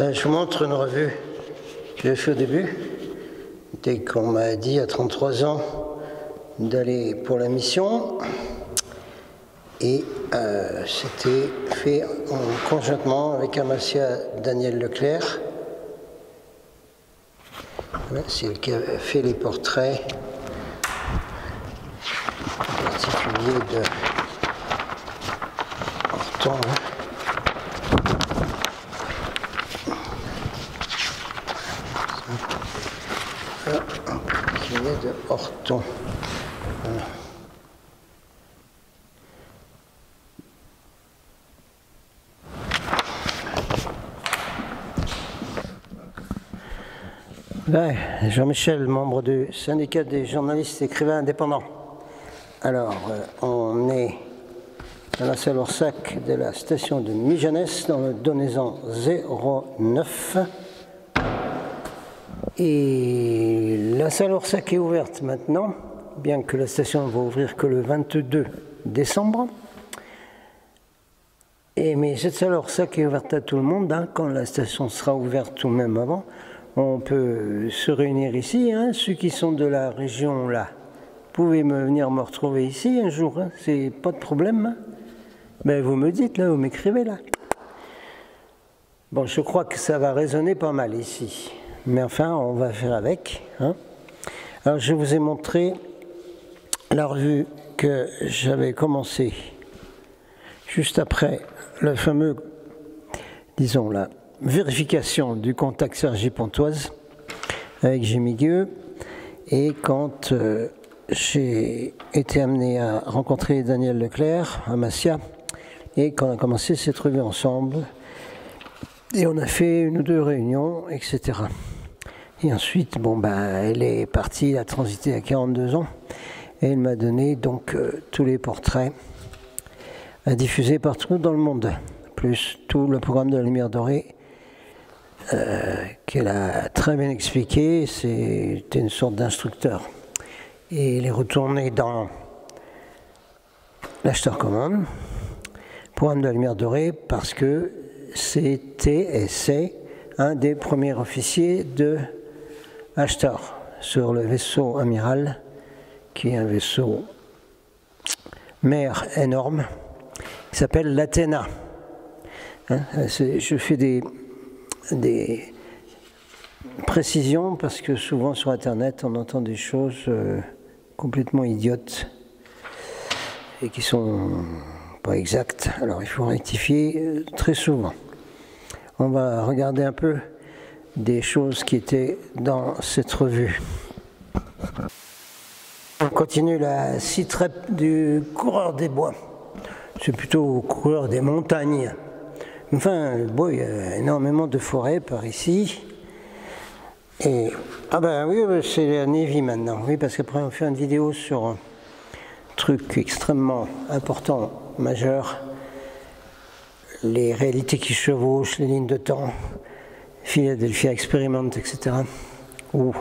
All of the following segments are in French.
Je vous montre une revue que j'ai fait au début, dès qu'on m'a dit à 33 ans d'aller pour la mission. Et c'était fait en conjointement avec Amasia Daniel Leclerc. Voilà, c'est elle qui a fait les portraits en particulier de Horton. Voilà, en particulier de Horton. Voilà. Jean-Michel, membre du syndicat des journalistes et écrivains indépendants. Alors, on est dans la salle Orsac de la station de Mijanès, dans le Donezan 09. Et la salle Orsac est ouverte maintenant, bien que la station ne va ouvrir que le 22 décembre. Mais cette salle Orsac est ouverte à tout le monde, hein, quand la station sera ouverte ou même avant. On peut se réunir ici, hein, ceux qui sont de la région là. Vous pouvez venir me retrouver ici un jour, hein, c'est pas de problème. Hein. Ben, vous me dites là, vous m'écrivez là. Bon, je crois que ça va résonner pas mal ici. Mais enfin, on va faire avec. Hein. Alors, je vous ai montré la revue que j'avais commencé juste après le fameux, disons là, vérification du contact Cergy-Pontoise avec Jimmy Gueux, et quand j'ai été amené à rencontrer Daniel Leclerc à Massia, et quand on a commencé cette revue ensemble, et on a fait une ou deux réunions, etc. Et ensuite, bon ben, elle est partie, elle a transité à 42 ans, et elle m'a donné donc tous les portraits à diffuser partout dans le monde, plus tout le programme de la Lumière Dorée, qu'elle a très bien expliqué. C'était une sorte d'instructeur. Et il est retourné dans l'acheteur commande, programme de la Lumière Dorée, parce que c'était et c'est un des premiers officiers de Ashtar sur le vaisseau amiral, qui est un vaisseau mer énorme, qui s'appelle l'Athéna. Hein, je fais des précisions parce que souvent sur Internet on entend des choses complètement idiotes et qui sont pas exactes. Alors il faut rectifier très souvent. On va regarder un peu des choses qui étaient dans cette revue. On continue la citrette du coureur des bois. C'est plutôt coureur des montagnes. Enfin, bon, il y a énormément de forêts par ici. Et, ah ben oui, c'est la Navy maintenant. Oui, parce qu'après on fait une vidéo sur un truc extrêmement important, majeur. Les réalités qui chevauchent, les lignes de temps, Philadelphia Experiment, etc. Ou,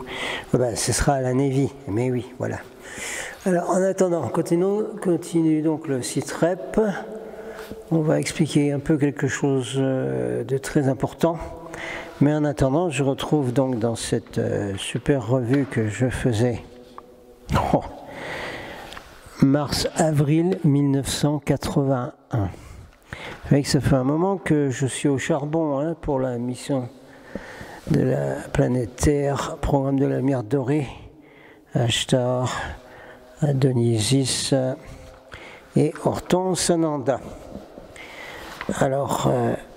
ben, ce sera à la Navy. Mais oui, voilà. Alors, en attendant, continue donc le site REP. On va expliquer un peu quelque chose de très important. Mais en attendant, je retrouve donc dans cette super revue que je faisais mars-avril 1981. Vous voyez que ça fait un moment que je suis au charbon, hein, pour la mission de la planète Terre, programme de la Lumière Dorée, Ashtar, Adonisis et Horton Sananda. Alors,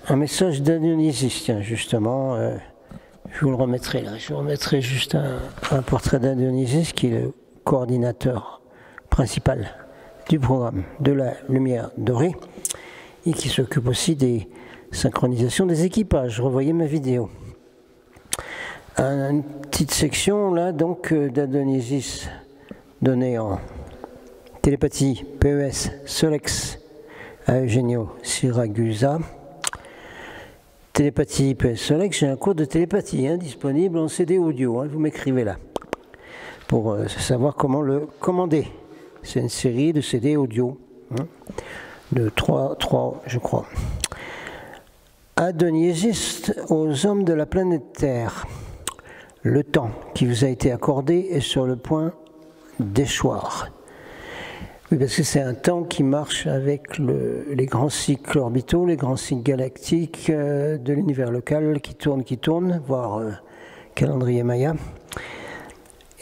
un message d'Adonisis, tiens, justement, je vous le remettrai là. Je vous remettrai juste un portrait d'Adonisis, qui est le coordinateur principal du programme de la Lumière Dorée et qui s'occupe aussi des synchronisations des équipages. Revoyez ma vidéo. Une petite section là, donc, d'Adonisis donnée en télépathie PES Solex à Eugenio Siragusa. Télépathie PES Solex, j'ai un cours de télépathie, hein, disponible en CD audio, hein, vous m'écrivez là, pour savoir comment le commander. C'est une série de CD audio, hein, de 3 je crois. Adonisis aux hommes de la planète Terre. Le temps qui vous a été accordé est sur le point d'échoir. Oui, parce que c'est un temps qui marche avec les grands cycles orbitaux, les grands cycles galactiques de l'univers local qui tournent, voire calendrier Maya.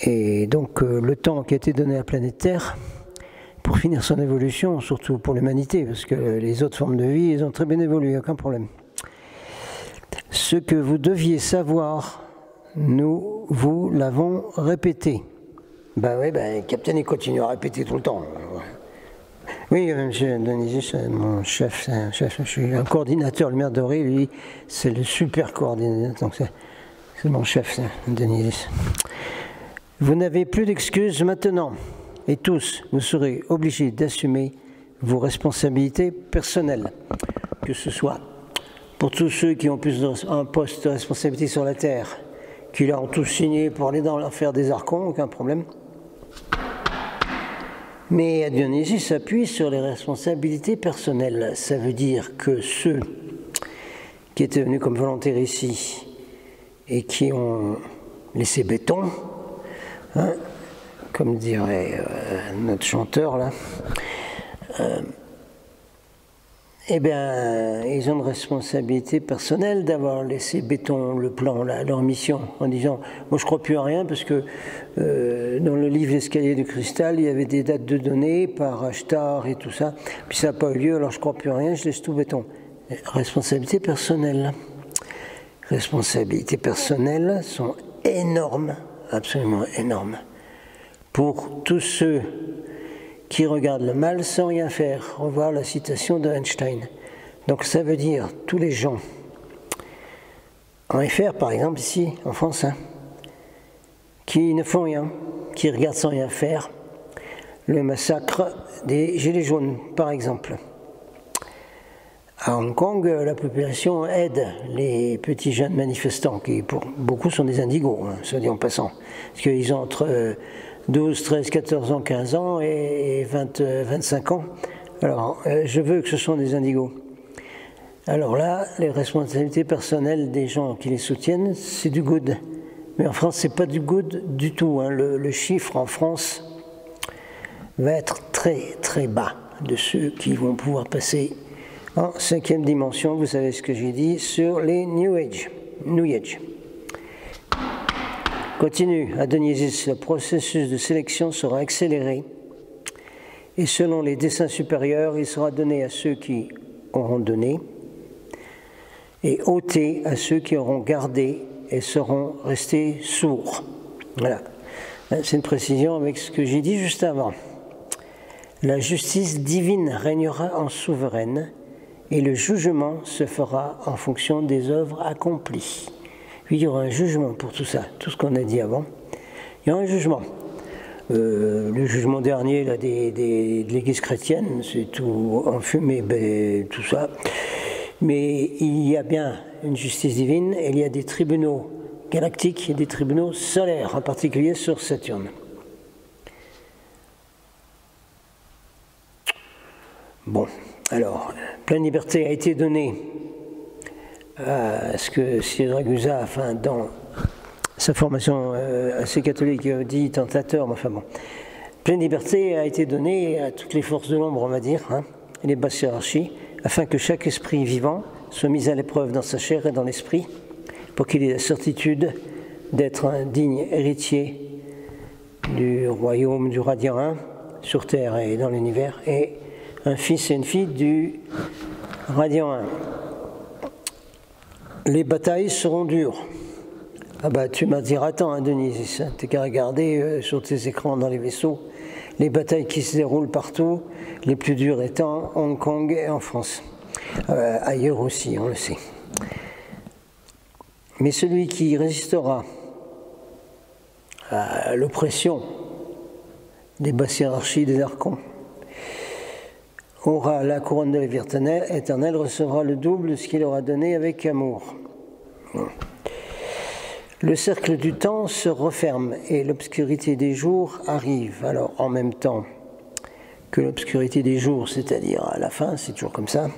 Et donc le temps qui a été donné à la planète Terre, pour finir son évolution, surtout pour l'humanité, parce que les autres formes de vie, ils ont très bien évolué, aucun problème. Ce que vous deviez savoir, nous vous l'avons répété. Ben oui, ben, Captain, il continue à répéter tout le temps. Oui, M. Donisis, mon chef, c'est un chef, je suis un coordinateur, le maire Doré, lui, c'est le super coordinateur, donc c'est mon chef, Donisis. Vous n'avez plus d'excuses maintenant, et tous, vous serez obligés d'assumer vos responsabilités personnelles, que ce soit pour tous ceux qui ont un poste de responsabilité sur la Terre, qui leur ont tous signé pour aller dans l'enfer des archons, aucun problème. Mais Dionysie s'appuie sur les responsabilités personnelles. Ça veut dire que ceux qui étaient venus comme volontaires ici et qui ont laissé béton, hein, comme dirait notre chanteur là, eh bien, ils ont une responsabilité personnelle d'avoir laissé béton le plan, leur mission, en disant « moi je ne crois plus à rien parce que dans le livre L'escalier du cristal, il y avait des dates de données par Ashtar et tout ça, puis ça n'a pas eu lieu, alors je ne crois plus à rien, je laisse tout béton. » Responsabilité personnelle. Responsabilités personnelles sont énormes, absolument énormes, pour tous ceux qui regarde le mal sans rien faire. Revoir la citation de Einstein. Donc ça veut dire tous les gens, en FR par exemple ici en France, hein, qui ne font rien, qui regardent sans rien faire, le massacre des Gilets jaunes par exemple. À Hong Kong, la population aide les petits jeunes manifestants, qui pour beaucoup sont des indigos, hein, soit dit en passant, parce qu'ils ont entre 12, 13, 14 ans, 15 ans et 25 ans. Alors, je veux que ce soit des indigos. Alors là, les responsabilités personnelles des gens qui les soutiennent, c'est du good. Mais en France, c'est pas du good du tout. Hein. Le chiffre en France va être très, très bas de ceux qui vont pouvoir passer en 5e dimension, vous savez ce que j'ai dit, sur les New Age. Continue, à Dionysus, le processus de sélection sera accéléré et selon les desseins supérieurs, il sera donné à ceux qui auront donné et ôté à ceux qui auront gardé et seront restés sourds. Voilà, c'est une précision avec ce que j'ai dit juste avant. La justice divine régnera en souveraine et le jugement se fera en fonction des œuvres accomplies. Puis il y aura un jugement pour tout ça, tout ce qu'on a dit avant. Il y aura un jugement. Le jugement dernier là, de l'Église chrétienne, c'est tout enfumé, tout ça. Mais il y a bien une justice divine et il y a des tribunaux galactiques et des tribunaux solaires, en particulier sur Saturne. Bon, alors, pleine liberté a été donnée à ce que Cyril Ragusa, enfin, dans sa formation assez catholique, dit tentateur, mais enfin bon. Pleine liberté a été donnée à toutes les forces de l'ombre, on va dire, hein, et les basses hiérarchies, afin que chaque esprit vivant soit mis à l'épreuve dans sa chair et dans l'esprit, pour qu'il ait la certitude d'être un digne héritier du royaume du Radiant 1, sur Terre et dans l'univers, et un fils et une fille du Radiant 1. Les batailles seront dures. Ah bah tu m'as dit, attends, hein, Denis, t'es qu'à regarder sur tes écrans dans les vaisseaux, les batailles qui se déroulent partout, les plus dures étant Hong Kong et en France. Ailleurs aussi, on le sait. Mais celui qui résistera à l'oppression des basses hiérarchies des archons aura la couronne de la vie éternelle, recevra le double de ce qu'il aura donné avec amour. Le cercle du temps se referme et l'obscurité des jours arrive. Alors, en même temps que l'obscurité des jours, c'est-à-dire à la fin, c'est toujours comme ça,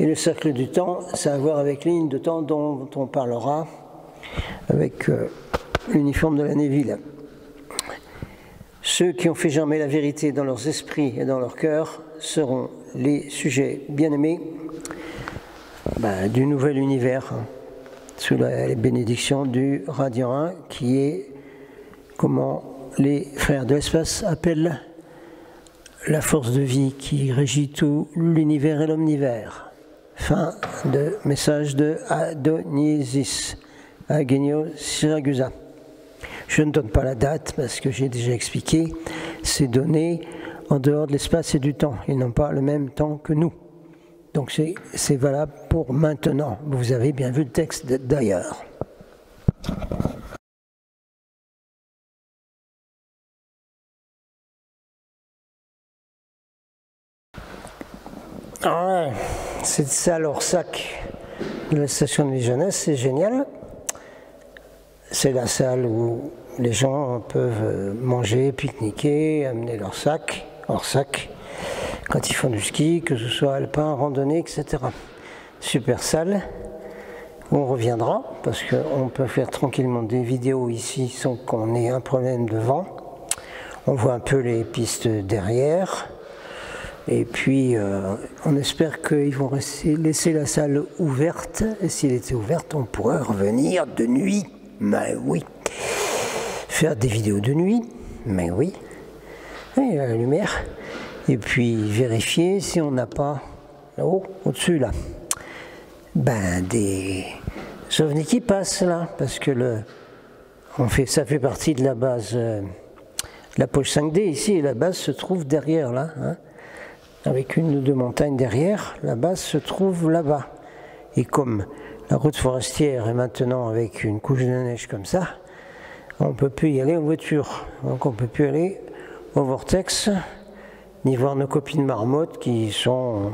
Et le cercle du temps, ça a à voir avec les lignes de temps dont on parlera avec l'uniforme de la Neville. Ceux qui ont fait germer la vérité dans leurs esprits et dans leurs cœurs seront les sujets bien-aimés du nouvel univers, sous la bénédiction du Radiant 1, qui est, comment les frères de l'espace appellent, la force de vie qui régit tout l'univers et l'omnivers. Fin de message de Adonisis, Agenio Siragusa. Je ne donne pas la date parce que j'ai déjà expliqué, c'est donné en dehors de l'espace et du temps. Ils n'ont pas le même temps que nous. Donc c'est valable pour maintenant. Vous avez bien vu le texte d'ailleurs. Ouais, c'est ça l'Orsac de la station de vie jeunesse, c'est génial. C'est la salle où les gens peuvent manger, pique-niquer, amener leur sac, hors sac, quand ils font du ski, que ce soit alpin, randonnée, etc. Super salle, où on reviendra, parce qu'on peut faire tranquillement des vidéos ici sans qu'on ait un problème de vent. On voit un peu les pistes derrière, et puis on espère qu'ils vont laisser la salle ouverte, et s'il était ouverte, on pourrait revenir de nuit. Mais oui. Faire des vidéos de nuit, mais oui. Et la lumière. Et puis vérifier si on n'a pas, là-haut, au-dessus là, des ovnis qui passent là, parce que ça fait partie de la base, la poche 5D ici, et la base se trouve derrière là, hein, avec une ou deux montagnes derrière, la base se trouve là-bas. Et comme la route forestière est maintenant avec une couche de neige comme ça, on ne peut plus y aller en voiture. Donc on ne peut plus aller au vortex, ni voir nos copines marmottes qui sont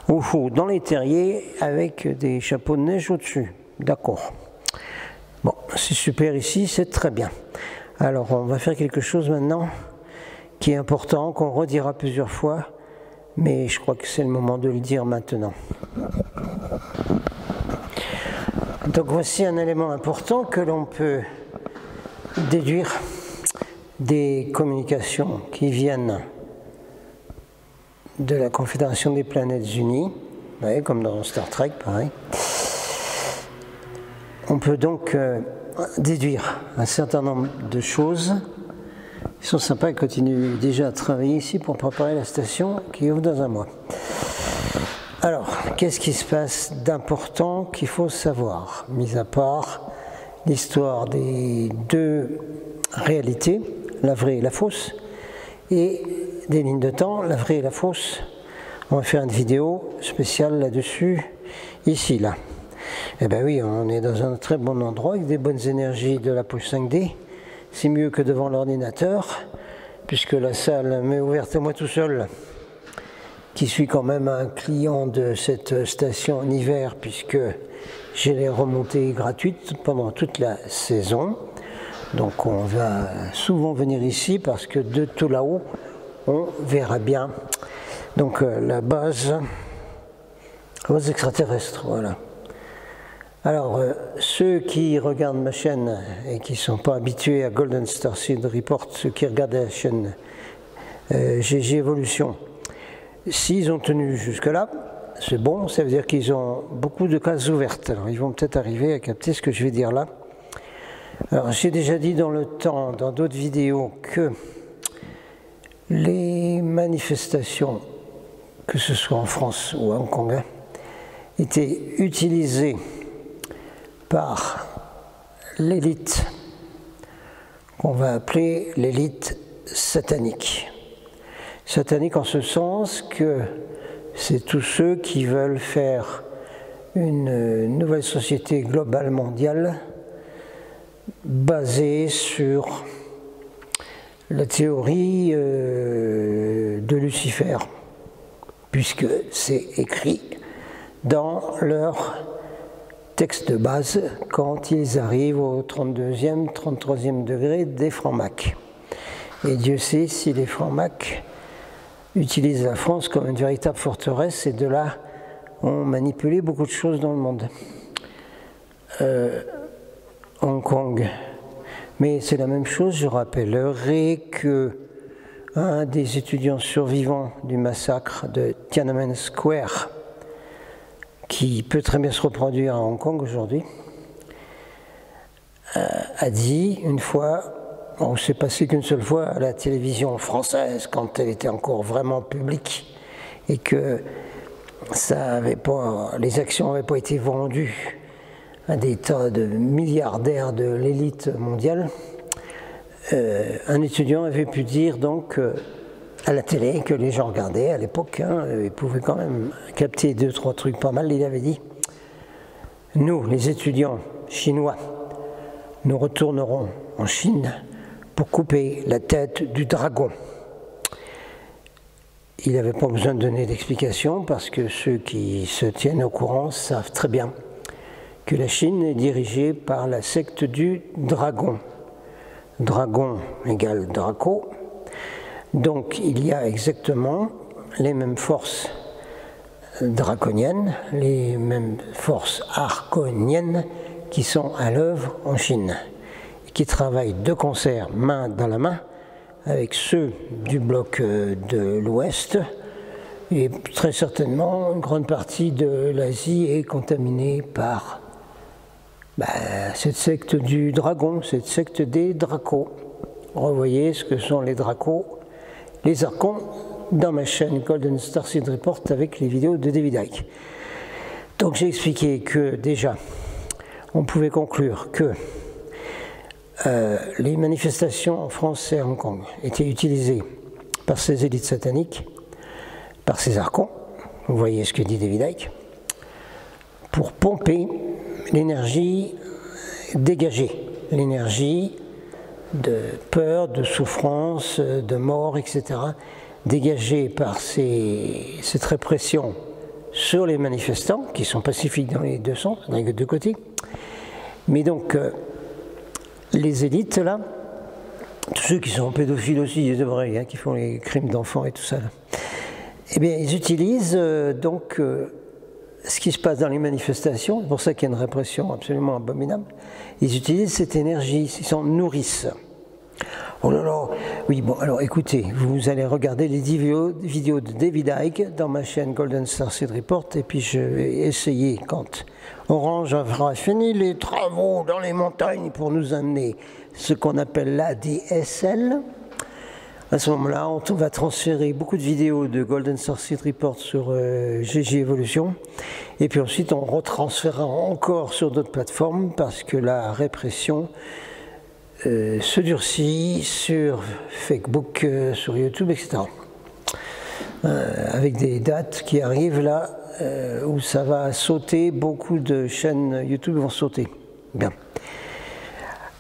au chaud dans les terriers avec des chapeaux de neige au-dessus. D'accord. Bon, c'est super ici, c'est très bien. Alors on va faire quelque chose maintenant qui est important, qu'on redira plusieurs fois, mais je crois que c'est le moment de le dire maintenant. Donc voici un élément important que l'on peut déduire des communications qui viennent de la Confédération des Planètes Unies, ouais, comme dans Star Trek, pareil. On peut donc déduire un certain nombre de choses. Ils sont sympas, ils continuent déjà à travailler ici pour préparer la station qui ouvre dans un mois. Alors, qu'est-ce qui se passe d'important qu'il faut savoir, mis à part l'histoire des deux réalités, la vraie et la fausse, et des lignes de temps, la vraie et la fausse. On va faire une vidéo spéciale là-dessus, ici, là. Eh bien oui, on est dans un très bon endroit avec des bonnes énergies de la poche 5D. C'est mieux que devant l'ordinateur, puisque la salle m'est ouverte à moi tout seul, qui suis quand même un client de cette station en hiver, puisque j'ai les remontées gratuites pendant toute la saison. Donc on va souvent venir ici, parce que de tout là-haut, on verra bien. Donc la base extraterrestre, voilà. Alors, ceux qui regardent ma chaîne et qui ne sont pas habitués à Golden Star Seed Report, ceux qui regardent la chaîne GG Evolution, s'ils ont tenu jusque-là, c'est bon, ça veut dire qu'ils ont beaucoup de cases ouvertes. Alors, ils vont peut-être arriver à capter ce que je vais dire là. Alors, j'ai déjà dit dans le temps, dans d'autres vidéos, que les manifestations, que ce soit en France ou à Hong Kong, étaient utilisées par l'élite qu'on va appeler l'élite satanique. Satanique en ce sens que c'est tous ceux qui veulent faire une nouvelle société globale mondiale basée sur la théorie de Lucifer, puisque c'est écrit dans leur texte de base quand ils arrivent au 32e, 33e degré des francs-macs. Et Dieu sait si les francs-macs utilisent la France comme une véritable forteresse, et de là ont manipulé beaucoup de choses dans le monde. Hong Kong. Mais c'est la même chose, je rappellerai que un des étudiants survivants du massacre de Tiananmen Square, qui peut très bien se reproduire à Hong Kong aujourd'hui, a dit une fois, on s'est passé qu'une seule fois à la télévision française quand elle était encore vraiment publique et que les actions n'avaient pas été vendues à des tas de milliardaires de l'élite mondiale. Un étudiant avait pu dire donc à la télé que les gens regardaient à l'époque, ils pouvaient quand même capter 2-3 trucs pas mal. Il avait dit: nous, les étudiants chinois, nous retournerons en Chine pour couper la tête du dragon. Il n'avait pas besoin de donner d'explication parce que ceux qui se tiennent au courant savent très bien que la Chine est dirigée par la secte du dragon. Dragon égale Draco. Donc il y a exactement les mêmes forces draconiennes, les mêmes forces arconiennes qui sont à l'œuvre en Chine, et qui travaillent de concert, main dans la main, avec ceux du bloc de l'Ouest, et très certainement une grande partie de l'Asie est contaminée par cette secte du dragon, cette secte des dracos. Revoyez ce que sont les dracos, les archons, dans ma chaîne Golden Starseed Report avec les vidéos de David Icke. Donc j'ai expliqué que déjà, on pouvait conclure que les manifestations en France et à Hong Kong étaient utilisées par ces élites sataniques, par ces archons, vous voyez ce que dit David Icke, pour pomper l'énergie dégagée, l'énergie de peur, de souffrance, de mort, etc., dégagée par cette répression sur les manifestants, qui sont pacifiques dans les deux sens, dans les deux côtés. Mais donc, les élites, là, tous ceux qui sont pédophiles aussi, c'est vrai, qui font les crimes d'enfants et tout ça, là, eh bien, ils utilisent donc ce qui se passe dans les manifestations, c'est pour ça qu'il y a une répression absolument abominable. Ils utilisent cette énergie, ils s'en nourrissent. Oh là là, oui, bon, alors écoutez, vous allez regarder les vidéos de David Icke dans ma chaîne Golden Starseed Report, et puis je vais essayer, quand Orange aura fini les travaux dans les montagnes pour nous amener ce qu'on appelle l'ADSL, à ce moment-là, on va transférer beaucoup de vidéos de Golden Starseed Report sur GG Evolution, et puis ensuite on retransférera encore sur d'autres plateformes parce que la répression se durcit sur Facebook, sur YouTube, etc. Avec des dates qui arrivent là où ça va sauter, beaucoup de chaînes YouTube vont sauter. Bien.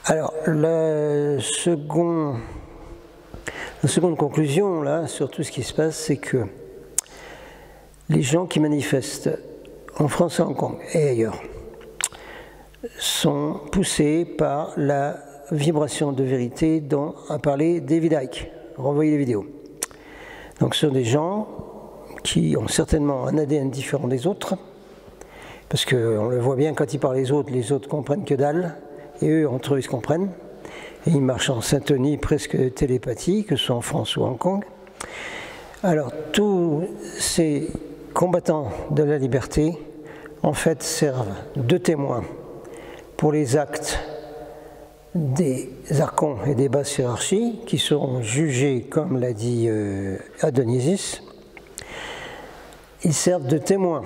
Alors, la seconde conclusion là, sur tout ce qui se passe, c'est que les gens qui manifestent en France et Hong Kong et ailleurs sont poussés par la vibration de vérité dont a parlé David Icke. Renvoyez les vidéos. Donc ce sont des gens qui ont certainement un ADN différent des autres, parce qu'on le voit bien quand ils parlent les autres comprennent que dalle, et eux, entre eux, ils se comprennent. Et ils marchent en syntonie presque télépathie, que ce soit en France ou à Hong Kong. Alors, tous ces combattants de la liberté, en fait, servent de témoins pour les actes des archons et des basses hiérarchies, qui seront jugés, comme l'a dit Adonisis. Ils servent de témoins.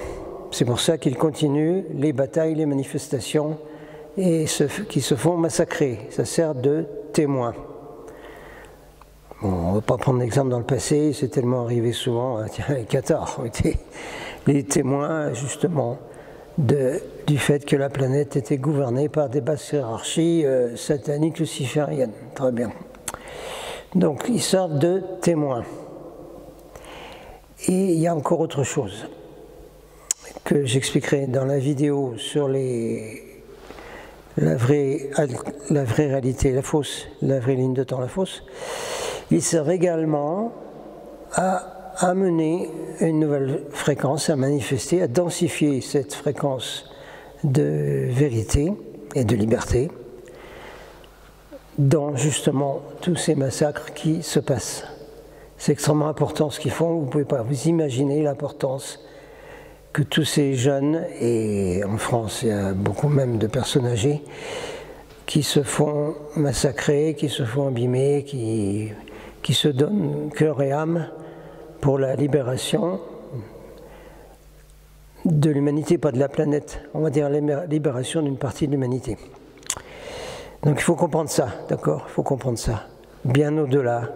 C'est pour ça qu'ils continuent les batailles, les manifestations, et qui se font massacrer. Ça sert de témoin. Bon, on ne va pas prendre l'exemple dans le passé, c'est tellement arrivé souvent. Tiens, les Qatars ont été les témoins, justement, du fait que la planète était gouvernée par des basses hiérarchies sataniques lucifériennes. Très bien. Donc, ils servent de témoins. Et il y a encore autre chose que j'expliquerai dans la vidéo sur la vraie réalité, la fausse, la vraie ligne de temps, la fausse. Ils servent également à amener une nouvelle fréquence, à manifester, à densifier cette fréquence de vérité et de liberté dans justement tous ces massacres qui se passent. C'est extrêmement important ce qu'ils font, vous ne pouvez pas vous imaginer l'importance que tous ces jeunes, et en France il y a beaucoup même de personnes âgées, qui se font massacrer, qui se font abîmer, qui se donnent cœur et âme pour la libération de l'humanité, pas de la planète, on va dire la libération d'une partie de l'humanité. Donc il faut comprendre ça, d'accord? Il faut comprendre ça, bien au-delà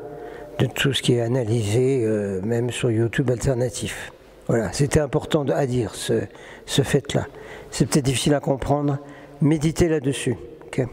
de tout ce qui est analysé, même sur YouTube alternatif. Voilà, c'était important à dire, ce fait-là. C'est peut-être difficile à comprendre, méditez là-dessus. Okay.